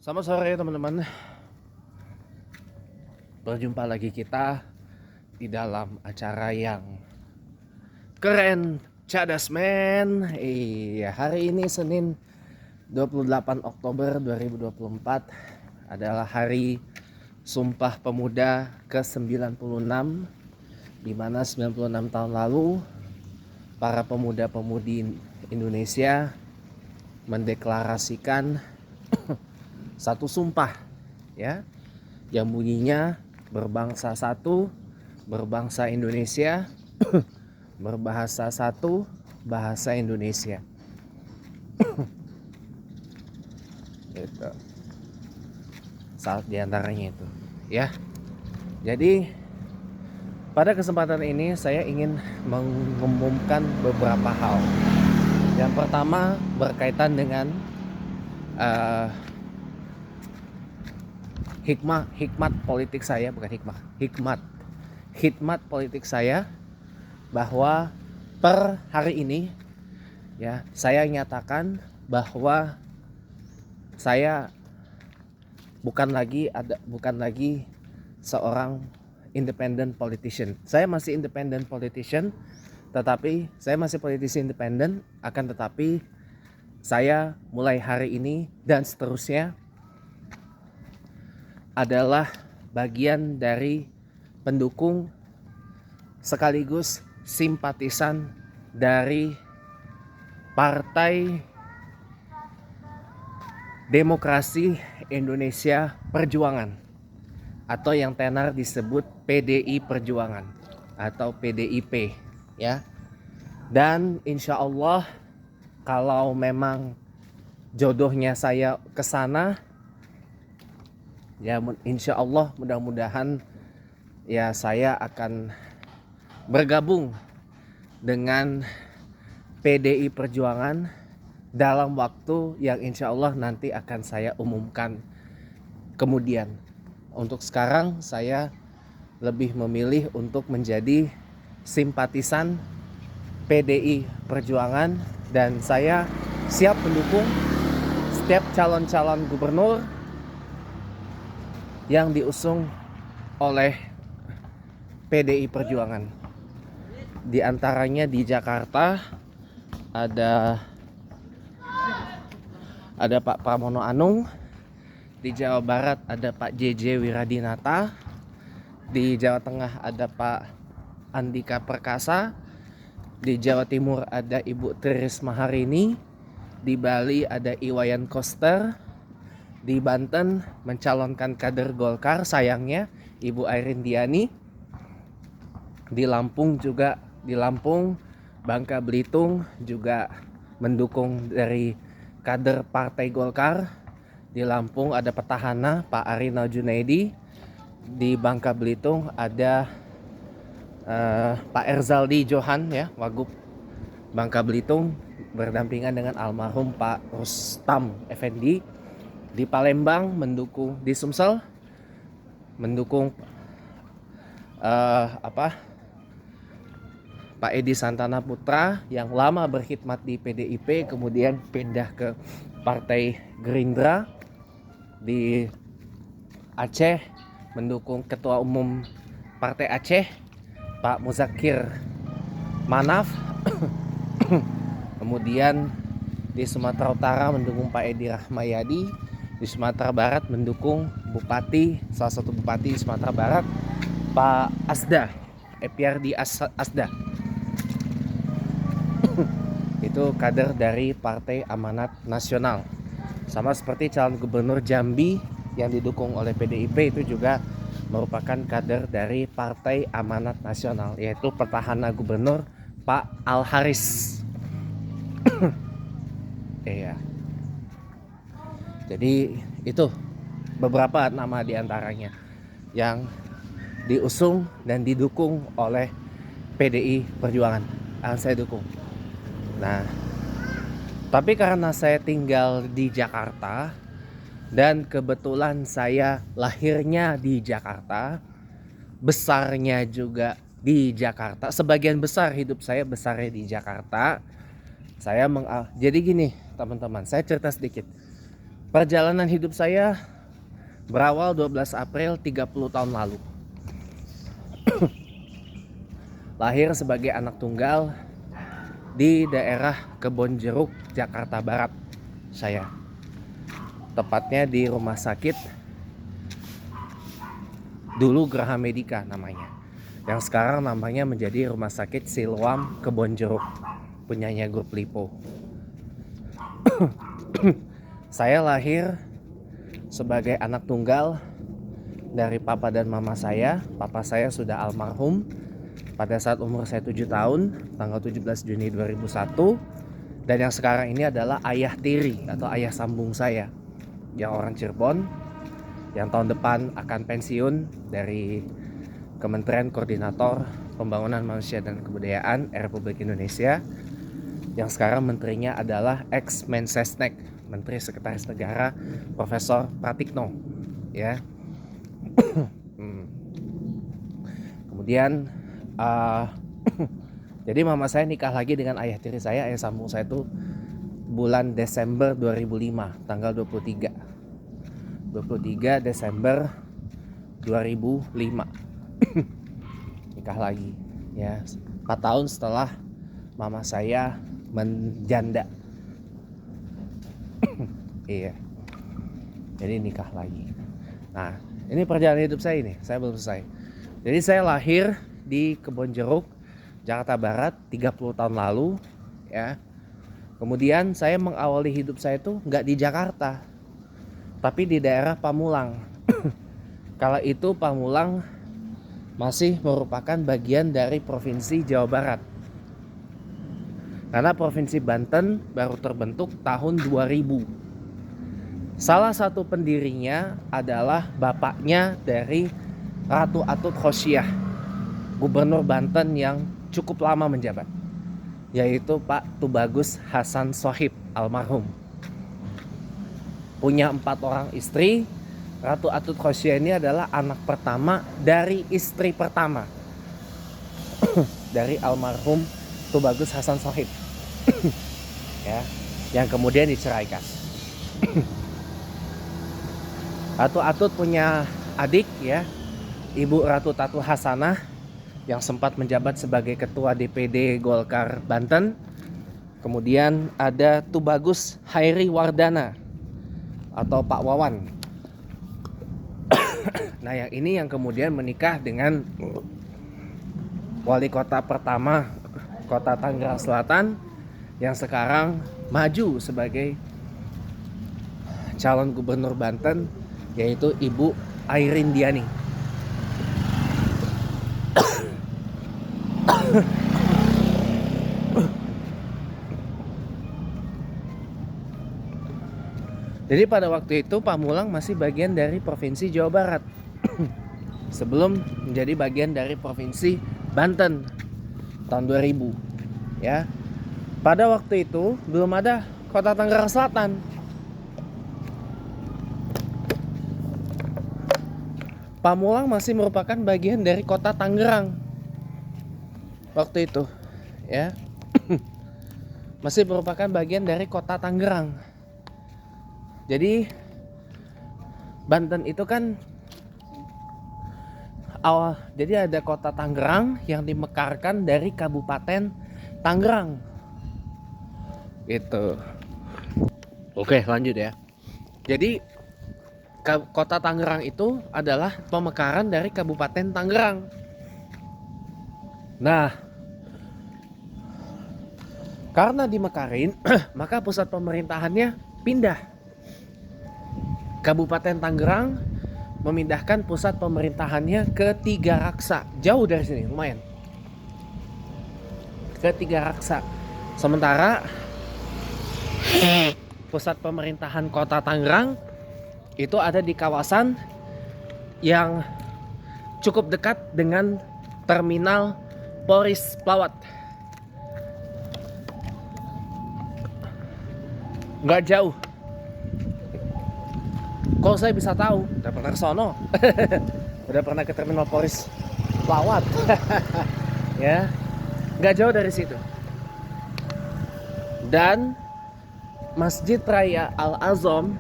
Selamat sore teman-teman. Berjumpa lagi kita di dalam acara yang keren, cadas men. Iya, hari ini Senin 28 Oktober 2024 adalah hari Sumpah Pemuda ke-96, di mana 96 tahun lalu para pemuda-pemudi Indonesia mendeklarasikan satu sumpah, ya, yang bunyinya berbangsa satu, berbangsa Indonesia, berbahasa satu, bahasa Indonesia. Itu saat diantaranya itu, ya. Jadi pada kesempatan ini saya ingin mengumumkan beberapa hal. Yang pertama berkaitan dengan hikmat politik saya, bukan hikmat politik saya, bahwa per hari ini, ya, saya nyatakan bahwa saya bukan lagi seorang independent politician. Saya masih independent politician, tetapi saya masih politisi independen, akan tetapi saya mulai hari ini dan seterusnya adalah bagian dari pendukung sekaligus simpatisan dari Partai Demokrasi Indonesia Perjuangan, atau yang tenar disebut PDI Perjuangan atau PDIP, ya. Dan insya Allah kalau memang jodohnya saya ke sana, ya, insya Allah mudah-mudahan ya saya akan bergabung dengan PDI Perjuangan dalam waktu yang insya Allah nanti akan saya umumkan kemudian. Untuk sekarang saya lebih memilih untuk menjadi simpatisan PDI Perjuangan, dan saya siap mendukung setiap calon-calon gubernur yang diusung oleh PDI Perjuangan. Di antaranya di Jakarta ada Pak Pramono Anung, di Jawa Barat ada Pak JJ Wiradinata, di Jawa Tengah ada Pak Andika Perkasa, di Jawa Timur ada Ibu Tri Risma Harini, di Bali ada Iwayan Koster, di Banten mencalonkan kader Golkar sayangnya Ibu Airin Diani, di Lampung Bangka Belitung juga mendukung dari kader Partai Golkar. Di Lampung ada petahana Pak Arina Junaidi, di Bangka Belitung ada Pak Erzaldi Johan, ya, Wagub Bangka Belitung berdampingan dengan almarhum Pak Rustam Effendi. Di Palembang di Sumsel mendukung Pak Edi Santana Putra yang lama berkhidmat di PDIP kemudian pindah ke Partai Gerindra. Di Aceh mendukung Ketua Umum Partai Aceh Pak Muzakir Manaf. Kemudian di Sumatera Utara mendukung Pak Edi Rahmayadi. Di Sumatera Barat mendukung salah satu bupati di Sumatera Barat, Pak Asda, Epiardi Asda. Itu kader dari Partai Amanat Nasional. Sama seperti calon gubernur Jambi yang didukung oleh PDIP, itu juga merupakan kader dari Partai Amanat Nasional, yaitu petahana gubernur Pak Al Haris. Iya. Jadi itu beberapa nama diantaranya yang diusung dan didukung oleh PDI Perjuangan, yang saya dukung. Nah, tapi karena saya tinggal di Jakarta dan kebetulan saya lahirnya di Jakarta, besarnya juga di Jakarta, sebagian besar hidup saya besarnya di Jakarta. Jadi gini teman-teman, saya cerita sedikit. Perjalanan hidup saya berawal 12 April 30 tahun lalu. Lahir sebagai anak tunggal di daerah Kebonjeruk, Jakarta Barat. Saya tepatnya di rumah sakit dulu Graha Medica namanya, yang sekarang namanya menjadi Rumah Sakit Siloam Kebonjeruk, punyanya grup Lipo. Saya lahir sebagai anak tunggal dari papa dan mama saya. Papa saya sudah almarhum pada saat umur saya 7 tahun, tanggal 17 Juni 2001. Dan yang sekarang ini adalah ayah tiri atau ayah sambung saya, yang orang Cirebon, yang tahun depan akan pensiun dari Kementerian Koordinator Pembangunan Manusia dan Kebudayaan Republik Indonesia, yang sekarang menterinya adalah ex-Mensesnek, Menteri Sekretaris Negara Profesor Pratikno, ya. Kemudian jadi mama saya nikah lagi dengan ayah tiri saya, ayah sambung saya itu bulan Desember 2005, tanggal 23 Desember 2005. Nikah lagi, ya, 4 tahun setelah mama saya menjanda. Iya, jadi nikah lagi. Nah, ini perjalanan hidup saya ini, saya belum selesai. Jadi saya lahir di Kebonjeruk, Jakarta Barat 30 tahun lalu, ya. Kemudian saya mengawali hidup saya itu nggak di Jakarta, tapi di daerah Pamulang. Kala itu Pamulang masih merupakan bagian dari Provinsi Jawa Barat. Karena Provinsi Banten baru terbentuk tahun 2000. Salah satu pendirinya adalah bapaknya dari Ratu Atut Khosyah, Gubernur Banten yang cukup lama menjabat, yaitu Pak Tubagus Hasan Sohib almarhum. Punya 4 orang istri. Ratu Atut Khosyah ini adalah anak pertama dari istri pertama dari almarhum Tubagus Hasan Sohib. Ya, yang kemudian diceraikan. Ratu Atut punya adik, ya, Ibu Ratu Tatu Hasanah, yang sempat menjabat sebagai ketua DPD Golkar Banten. Kemudian ada Tubagus Hairi Wardana atau Pak Wawan. Nah, yang ini yang kemudian menikah dengan wali kota pertama Kota Tangerang Selatan, yang sekarang maju sebagai calon gubernur Banten, yaitu Ibu Airin Diani. Jadi pada waktu itu Pamulang masih bagian dari Provinsi Jawa Barat sebelum menjadi bagian dari Provinsi Banten tahun 2000, ya. Pada waktu itu belum ada Kota Tangerang Selatan. Pamulang masih merupakan bagian dari Kota Tangerang waktu itu, ya. Masih merupakan bagian dari Kota Tangerang. Jadi Banten itu kan jadi ada Kota Tangerang yang dimekarkan dari Kabupaten Tangerang. Gitu. Oke, lanjut ya. Jadi Kota Tangerang itu adalah pemekaran dari Kabupaten Tangerang. Nah, karena dimekarin, maka pusat pemerintahannya pindah. Kabupaten Tangerang memindahkan pusat pemerintahannya ke Tigaraksa, jauh dari sini, lumayan, ke Tigaraksa. Sementara pusat pemerintahan Kota Tangerang itu ada di kawasan yang cukup dekat dengan terminal Polres Plawat. Nggak jauh. Kok saya bisa tahu? Udah pernah ke sono. Udah pernah ke terminal Polres Plawat. Ya, nggak jauh dari situ. Dan Masjid Raya Al-Azom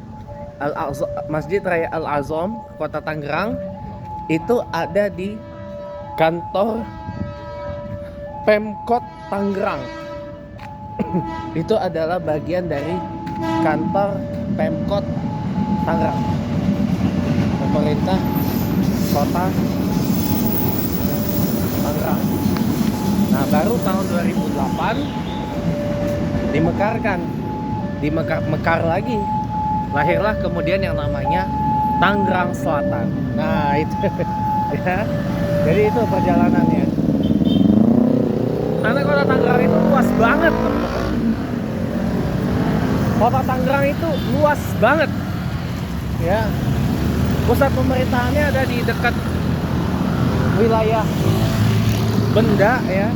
Masjid Raya Al-Azham Kota Tangerang itu ada di kantor Pemkot Tangerang. Itu adalah bagian dari kantor Pemkot Tangerang, pemerintah Kota Tangerang. Nah, baru tahun 2008 mekar lagi, lahirlah kemudian yang namanya Tangerang Selatan. Nah itu ya, jadi itu perjalanannya. Karena Kota Tangerang itu luas banget, teman-teman. Kota Tangerang itu luas banget ya. Pusat pemerintahannya ada di dekat wilayah Benda ya,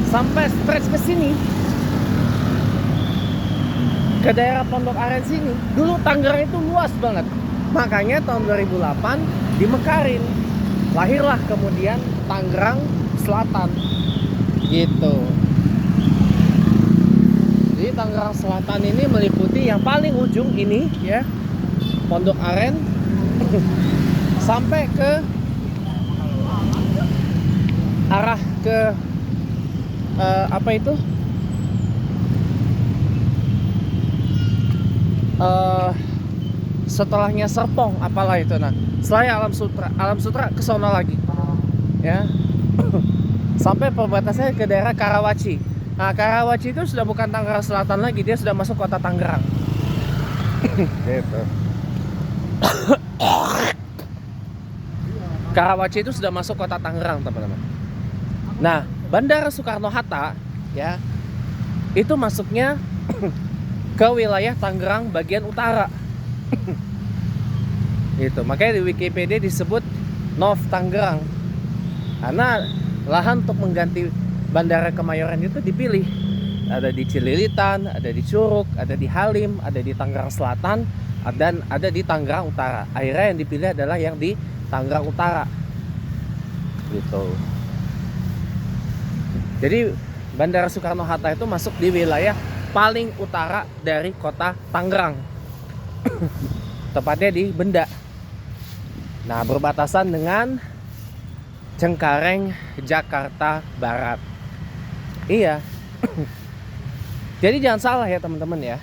sampai stretch ke sini, ke daerah Pondok Aren sini. Dulu Tangerang itu luas banget. Makanya tahun 2008 dimekarin. Lahirlah kemudian Tangerang Selatan. Gitu. Jadi Tangerang Selatan ini meliputi yang paling ujung ini ya, Pondok Aren sampai ke arah ke apa itu? Setelahnya Serpong, apalah itu. Nah, setelah Alam Sutra ke sono lagi ya. Sampai perbatasannya ke daerah Karawaci. Nah, Karawaci itu sudah bukan Tangerang Selatan lagi, dia sudah masuk Kota Tangerang. Gitu. Karawaci itu sudah masuk Kota Tangerang, teman-teman. Nah, Bandara Soekarno-Hatta ya, itu masuknya ke wilayah Tangerang bagian utara. Gitu. Makanya di Wikipedia disebut Nov Tangerang. Karena lahan untuk mengganti Bandara Kemayoran itu dipilih. Ada di Cililitan, ada di Curug, ada di Halim, ada di Tangerang Selatan, dan ada di Tangerang Utara. Akhirnya yang dipilih adalah yang di Tangerang Utara. Gitu. Jadi Bandara Soekarno-Hatta itu masuk di wilayah paling utara dari Kota Tangerang. Tepatnya di Benda. Nah, berbatasan dengan Cengkareng, Jakarta Barat. Iya. Jadi jangan salah ya teman-teman ya.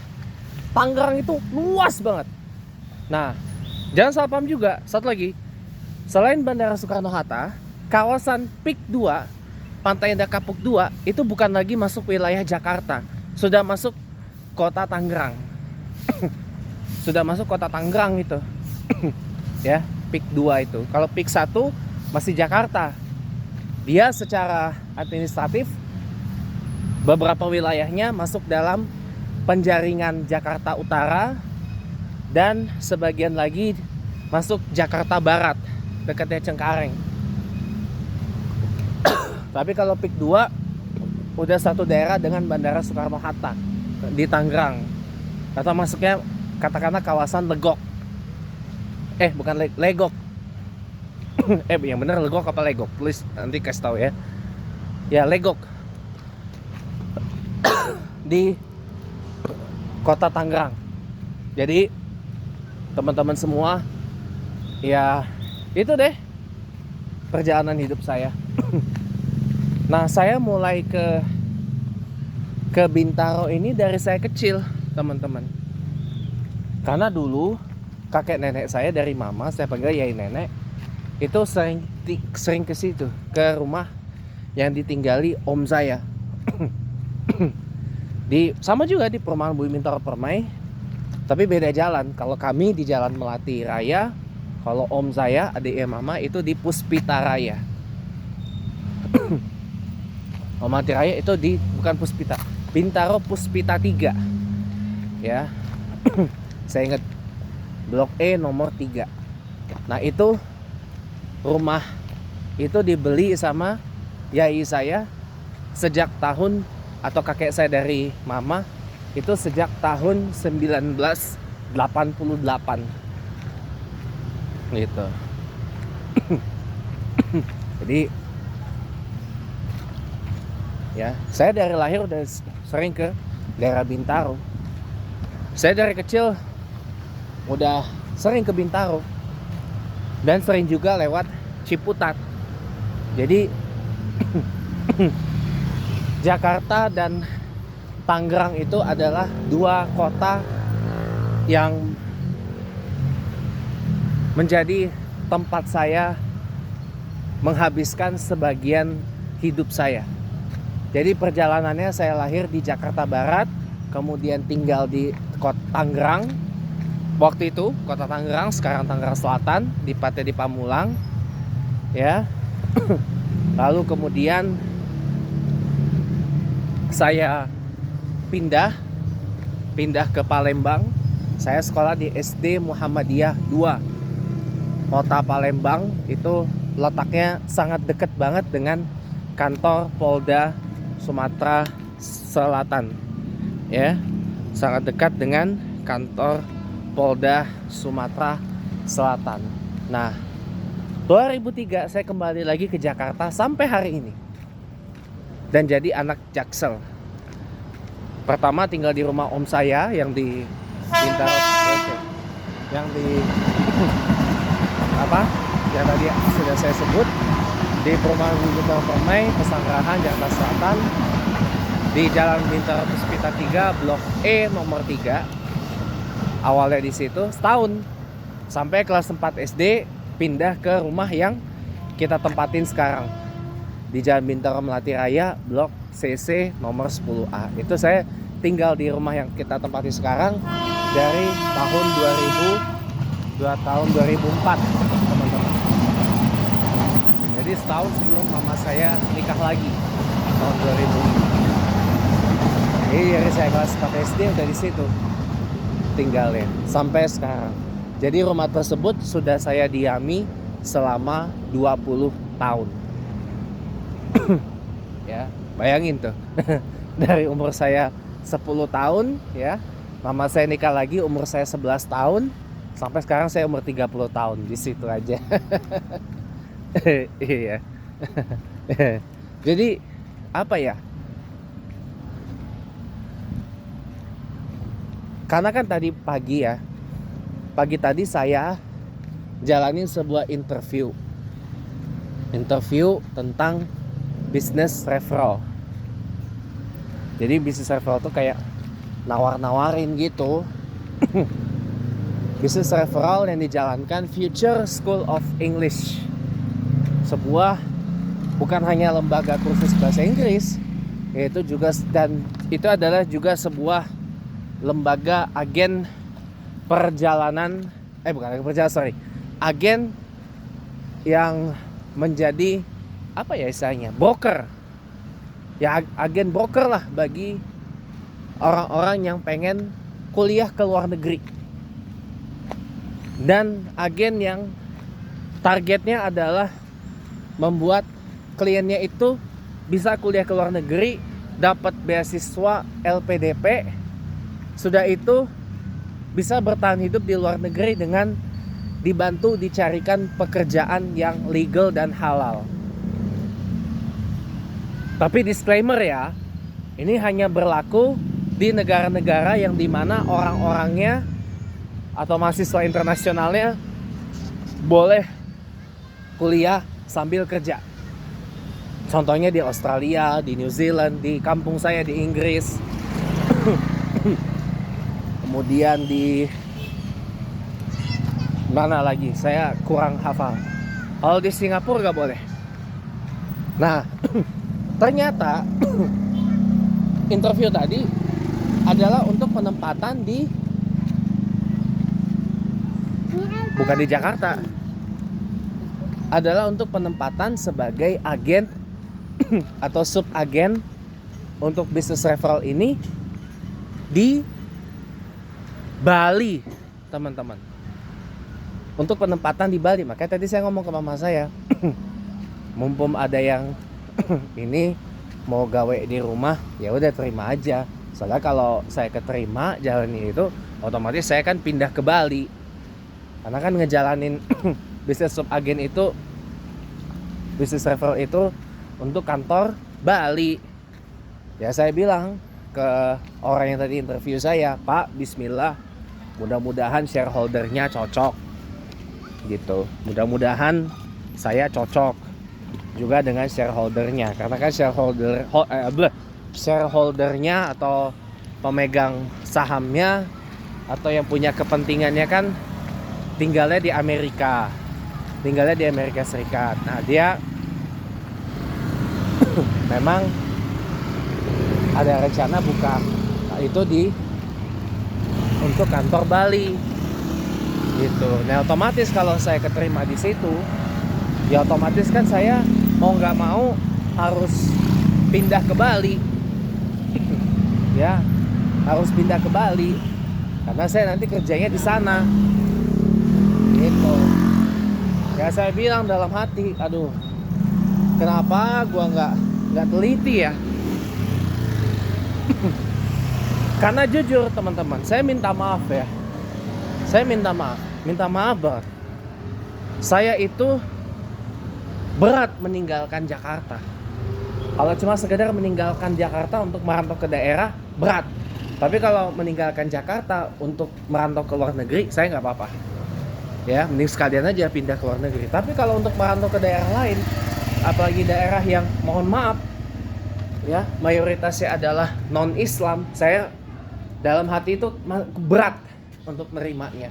Tangerang itu luas banget. Nah, jangan salah paham juga. Satu lagi, selain Bandara Soekarno-Hatta, kawasan PIK 2, Pantai Indah Kapuk 2, itu bukan lagi masuk wilayah Jakarta. Sudah masuk Kota Tangerang. Sudah masuk Kota Tangerang itu. Ya, PIK 2 itu. Kalau PIK 1 masih Jakarta. Dia secara administratif beberapa wilayahnya masuk dalam penjaringan Jakarta Utara, dan sebagian lagi masuk Jakarta Barat, dekatnya Cengkareng. Tapi kalau PIK 2 udah satu daerah dengan Bandara Soekarno-Hatta di Tangerang. Atau masuknya katakanlah kawasan Legok. Bukan Legok. Yang benar Legok apa Legok? Tulis nanti kasih tahu ya. Ya, Legok. Di Kota Tangerang. Jadi teman-teman semua, ya itu deh perjalanan hidup saya. Nah, saya mulai ke Bintaro ini dari saya kecil, teman-teman. Karena dulu kakek nenek saya dari mama, saya panggil yai nenek, itu sering ke situ, ke rumah yang ditinggali om saya. Sama juga di perumahan Bumi Bintaro Permai, tapi beda jalan. Kalau kami di Jalan Melati Raya, kalau om saya, adiknya mama, itu di Puspita Raya. Om Melati Raya itu bukan Puspita, Bintaro Puspita 3. Ya. Saya ingat Blok E nomor 3. Nah, itu rumah itu dibeli sama yai saya sejak tahun, atau kakek saya dari mama itu sejak tahun 1988 gitu. Jadi ya, saya dari lahir udah sering ke daerah Bintaro. Saya dari kecil udah sering ke Bintaro dan sering juga lewat Ciputat. Jadi Jakarta dan Tangerang itu adalah dua kota yang menjadi tempat saya menghabiskan sebagian hidup saya. Jadi perjalanannya saya lahir di Jakarta Barat, kemudian tinggal di kota Tangerang. Waktu itu kota Tangerang, sekarang Tangerang Selatan, tepatnya di Pamulang, ya. Lalu kemudian saya pindah ke Palembang. Saya sekolah di SD Muhammadiyah 2 Kota Palembang. Itu letaknya sangat dekat banget dengan kantor Polda Sumatera Selatan, ya, sangat dekat dengan kantor Polda Sumatera Selatan. Nah, 2003 saya kembali lagi ke Jakarta sampai hari ini dan jadi anak Jaksel. Pertama tinggal di rumah om saya yang di Bintaro, yang di apa? Yang tadi sudah saya sebut, di perumahan Bintaro Permai, Pesanggerahan, Jakarta Selatan, di Jalan Bintaro Puspita 3, Blok E nomor 3. Awalnya di situ setahun sampai kelas 4 SD pindah ke rumah yang kita tempatin sekarang di Jalan Bintaro Melati Raya, Blok CC nomor 10A. Itu saya tinggal di rumah yang kita tempati sekarang dari tahun 2004, teman-teman. Jadi setahun sebelum mama saya nikah lagi, tahun 2005. Jadi dari saya kelas 4 SD udah di situ tinggalnya sampai sekarang. Jadi rumah tersebut sudah saya diami selama 20 tahun. Ya, bayangin tuh. Dari umur saya 10 tahun, ya, mama saya nikah lagi umur saya 11 tahun, sampai sekarang saya umur 30 tahun di situ aja. Iya. Jadi apa ya? Karena kan tadi pagi tadi saya jalanin sebuah interview tentang business referral. Jadi business referral tuh kayak nawar-nawarin gitu. Business referral yang dijalankan Future School of English, sebuah bukan hanya lembaga kursus bahasa Inggris, yaitu juga, dan itu adalah juga sebuah lembaga agen perjalanan, agen yang menjadi apa ya istilahnya, broker ya, agen broker lah bagi orang-orang yang pengen kuliah ke luar negeri, dan agen yang targetnya adalah membuat kliennya itu bisa kuliah ke luar negeri, dapat beasiswa LPDP, sudah itu bisa bertahan hidup di luar negeri dengan dibantu dicarikan pekerjaan yang legal dan halal. Tapi disclaimer ya, ini hanya berlaku di negara-negara yang dimana orang-orangnya atau mahasiswa internasionalnya boleh kuliah sambil kerja. Contohnya di Australia, di New Zealand, di kampung saya di Inggris. Kemudian di mana lagi? Saya kurang hafal. Kalau di Singapura gak boleh. Nah, ternyata interview tadi adalah untuk penempatan di, bukan di Jakarta, adalah untuk penempatan sebagai agen atau subagen untuk business referral ini di Bali, teman-teman. Untuk penempatan di Bali. Makanya tadi saya ngomong ke mama saya, mumpung ada yang ini mau gawe di rumah, ya udah terima aja. Soalnya kalau saya keterima jalanin itu, otomatis saya kan pindah ke Bali. Karena kan ngejalanin bisnis subagen itu, bisnis referral itu untuk kantor Bali. Ya saya bilang, ke orang yang tadi interview saya, Pak, bismillah, mudah-mudahan shareholdernya cocok gitu. Mudah-mudahan saya cocok juga dengan shareholdernya, karena kan shareholdernya atau pemegang sahamnya atau yang punya kepentingannya kan tinggalnya di Amerika Serikat. Nah, dia memang ada rencana buka itu untuk kantor Bali gitu. Nah, otomatis kalau saya keterima di situ, ya otomatis kan saya mau nggak mau harus pindah ke Bali. Ya, harus pindah ke Bali karena saya nanti kerjanya di sana. Gitu. Ya saya bilang dalam hati, aduh, kenapa gua nggak teliti ya? Karena jujur teman-teman, saya minta maaf ya. Saya minta maaf banget. Saya itu berat meninggalkan Jakarta. Kalau cuma sekedar meninggalkan Jakarta untuk merantau ke daerah, berat. Tapi kalau meninggalkan Jakarta untuk merantau ke luar negeri, saya nggak apa-apa. Ya, mending sekalian aja pindah ke luar negeri. Tapi kalau untuk merantau ke daerah lain, apalagi daerah yang mohon maaf, ya mayoritasnya adalah non-Islam, saya dalam hati itu berat untuk menerimanya.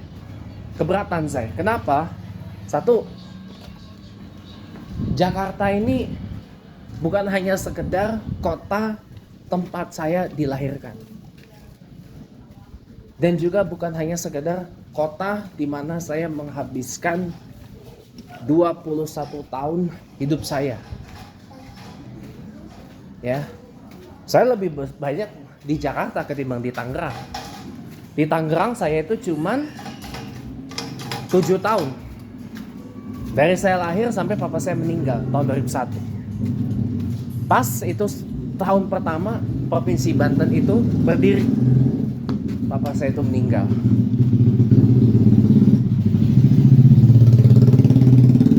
Keberatan saya. Kenapa? Satu, Jakarta ini bukan hanya sekedar kota tempat saya dilahirkan. Dan juga bukan hanya sekedar kota di mana saya menghabiskan 21 tahun hidup saya. Ya. Saya lebih banyak di Jakarta ketimbang di Tangerang. Di Tangerang saya itu cuman 7 tahun. Dari saya lahir sampai papa saya meninggal tahun 2001. Pas itu tahun pertama Provinsi Banten itu berdiri, papa saya itu meninggal.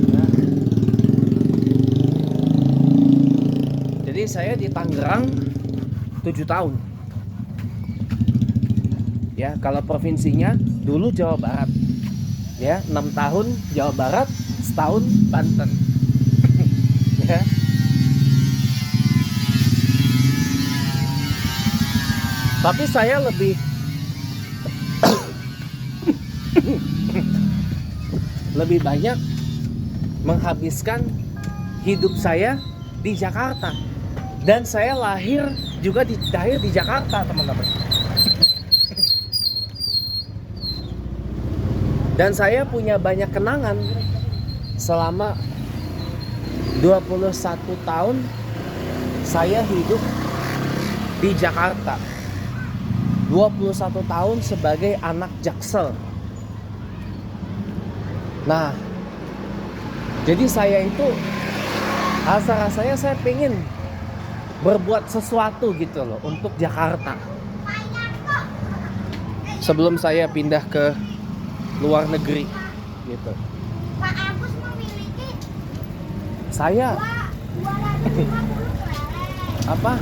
Nah, jadi saya di Tangerang 7 tahun. Ya, kalau provinsinya dulu Jawa Barat. Ya, 6 tahun Jawa Barat, setahun Banten. Ya. Tapi saya lebih banyak menghabiskan hidup saya di Jakarta. Dan saya lahir juga di Jakarta, teman-teman. Dan saya punya banyak kenangan selama 21 tahun saya hidup di Jakarta. 21 tahun sebagai anak Jaksel. Nah, jadi saya itu rasa-rasanya saya pengen berbuat sesuatu gitu loh untuk Jakarta. Sebelum saya pindah ke luar negeri gitu. Pak Agus memiliki Saya 250 apa?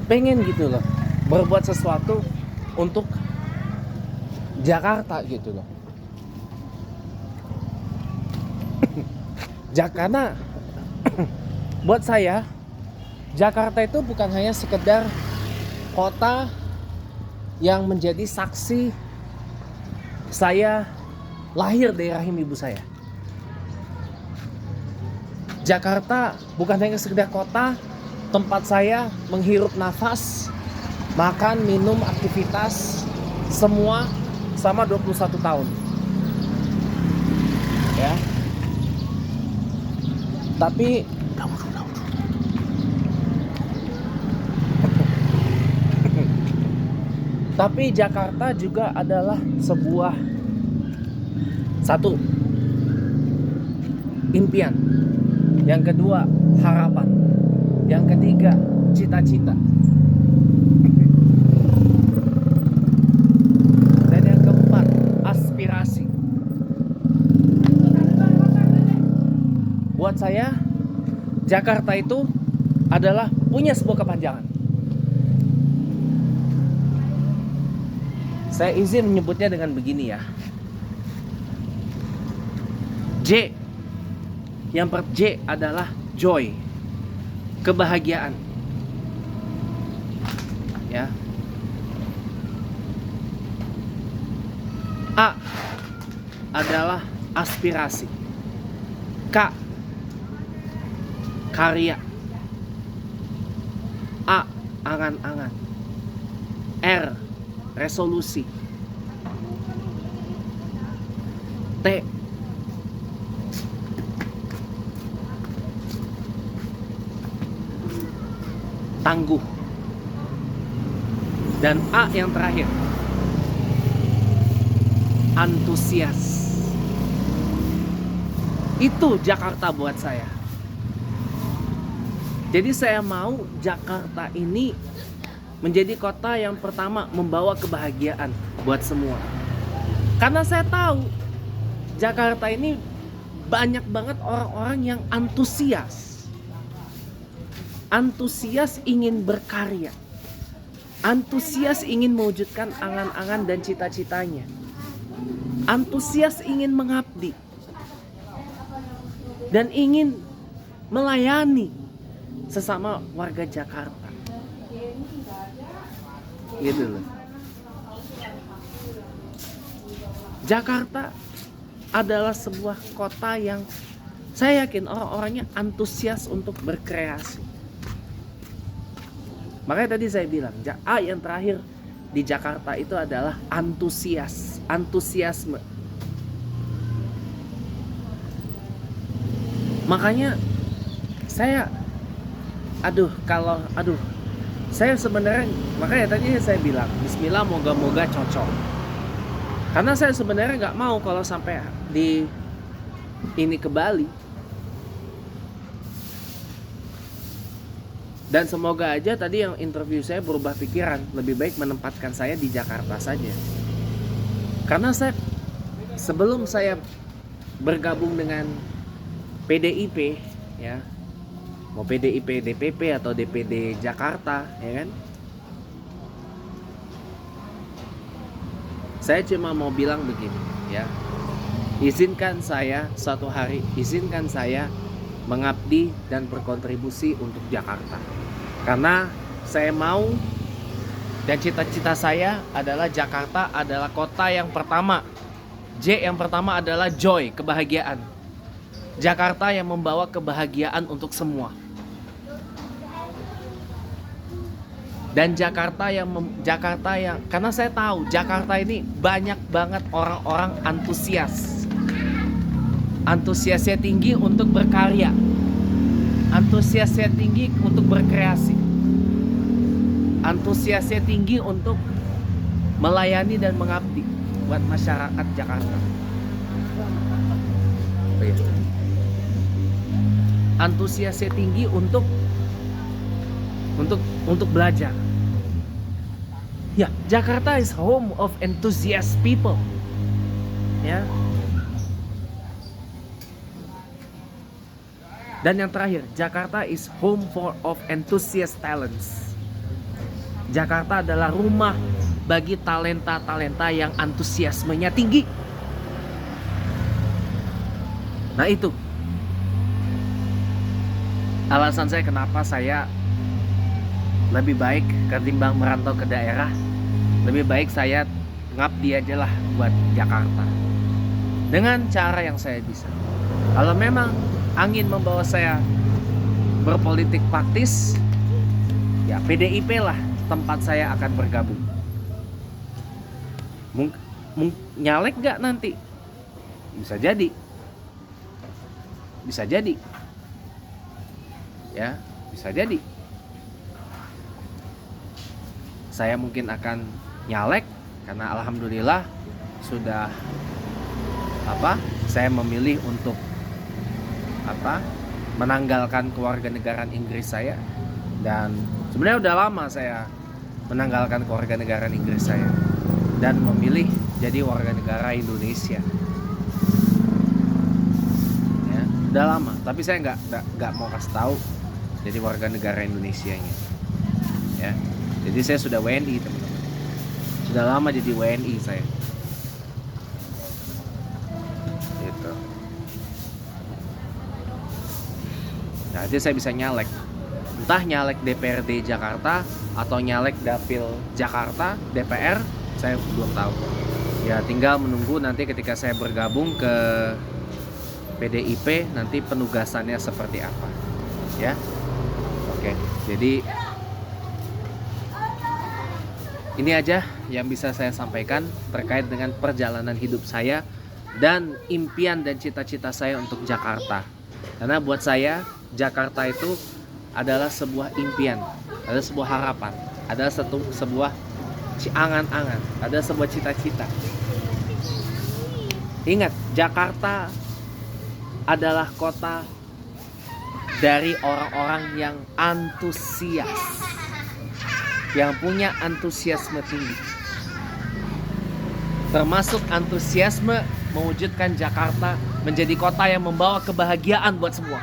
Pengen gitu loh, berbuat sesuatu untuk Jakarta gitu loh. Karena buat saya Jakarta itu bukan hanya sekedar kota yang menjadi saksi saya lahir dari rahim ibu saya. Jakarta bukan hanya sekedar kota tempat saya menghirup nafas, makan, minum, aktivitas semua selama 21 tahun. Ya. Tapi Jakarta juga adalah sebuah satu impian, yang kedua harapan, yang ketiga cita-cita, dan yang keempat aspirasi. Buat saya Jakarta itu adalah punya sebuah kepanjangan. Saya izin menyebutnya dengan begini ya. J. J adalah joy, kebahagiaan. Ya. A adalah aspirasi. K, karya. A, angan-angan. R, resolusi. T, tangguh. Dan A yang terakhir, antusias. Itu Jakarta buat saya. Jadi saya mau Jakarta ini menjadi kota yang pertama membawa kebahagiaan buat semua. Karena saya tahu Jakarta ini banyak banget orang-orang yang antusias. Antusias ingin berkarya. Antusias ingin mewujudkan angan-angan dan cita-citanya. Antusias ingin mengabdi. Dan ingin melayani sesama warga Jakarta. Gitu loh. Jakarta adalah sebuah kota yang saya yakin orang-orangnya antusias untuk berkreasi. Makanya tadi saya bilang, A yang terakhir di Jakarta itu adalah antusias, antusiasme. Makanya saya saya sebenarnya, makanya tadi saya bilang bismillah, moga-moga cocok. Karena saya sebenarnya nggak mau kalau sampai di ini ke Bali. Dan semoga aja tadi yang interview saya berubah pikiran, lebih baik menempatkan saya di Jakarta saja. Karena sebelum saya bergabung dengan PDIP, ya, mau PDIP DPP atau DPD Jakarta, ya kan, saya cuma mau bilang begini, ya, izinkan saya suatu hari, izinkan saya mengabdi dan berkontribusi untuk Jakarta. Karena saya mau, dan cita-cita saya adalah Jakarta adalah kota yang pertama. J yang pertama adalah joy, kebahagiaan. Jakarta yang membawa kebahagiaan untuk semua. Dan Jakarta yang karena saya tahu Jakarta ini banyak banget orang-orang antusias. Antusiasnya tinggi untuk berkarya. Antusiasnya tinggi untuk berkreasi. Antusiasnya tinggi untuk melayani dan mengabdi buat masyarakat Jakarta. Antusiasnya tinggi untuk belajar. Ya, Jakarta is home of enthusiast people. Ya. Dan yang terakhir, Jakarta is home of enthusiast talents. Jakarta adalah rumah bagi talenta-talenta yang antusiasmenya tinggi. Nah itu alasan saya kenapa saya lebih baik ketimbang merantau ke daerah, lebih baik saya ngabdi aja lah buat Jakarta dengan cara yang saya bisa. Kalau memang angin membawa saya berpolitik praktis, ya PDIP lah tempat saya akan bergabung. Nyalek gak nanti? Bisa jadi. Bisa jadi. Ya, bisa jadi. Saya mungkin akan nyalek karena alhamdulillah sudah saya memilih untuk menanggalkan kewarganegaraan Inggris saya, dan sebenarnya udah lama saya menanggalkan kewarganegaraan Inggris saya dan memilih jadi warga negara Indonesia. Ya, udah lama, tapi saya nggak mau kasih tahu jadi warga negara Indonesianya. Ya. Jadi saya sudah WNI, teman-teman. Sudah lama jadi WNI saya. Gitu. Nah, jadi saya bisa nyalek. Entah nyalek DPRD Jakarta atau nyalek Dapil Jakarta, DPR, saya belum tahu. Ya tinggal menunggu nanti ketika saya bergabung ke PDIP nanti penugasannya seperti apa. Ya. Oke. Jadi ini aja yang bisa saya sampaikan terkait dengan perjalanan hidup saya dan impian dan cita-cita saya untuk Jakarta. Karena buat saya Jakarta itu adalah sebuah impian, adalah sebuah harapan, adalah sebuah angan-angan, ada sebuah cita-cita. Ingat, Jakarta adalah kota dari orang-orang yang antusias, yang punya antusiasme tinggi, termasuk antusiasme mewujudkan Jakarta menjadi kota yang membawa kebahagiaan buat semua.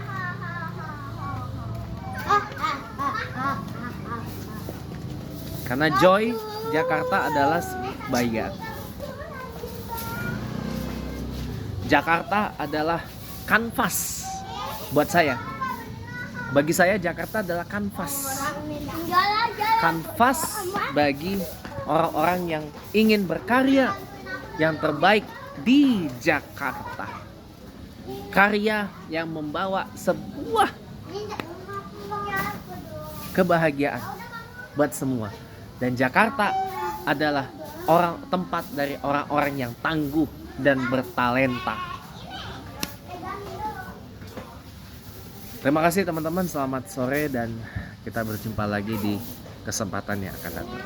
Karena joy Jakarta adalah bahagia. Jakarta adalah kanvas buat saya. Bagi saya Jakarta adalah kanvas. Kanvas bagi orang-orang yang ingin berkarya yang terbaik di Jakarta. Karya yang membawa sebuah kebahagiaan buat semua. Dan Jakarta adalah tempat dari orang-orang yang tangguh dan bertalenta. Terima kasih teman-teman, selamat sore dan kita berjumpa lagi di kesempatan yang akan datang.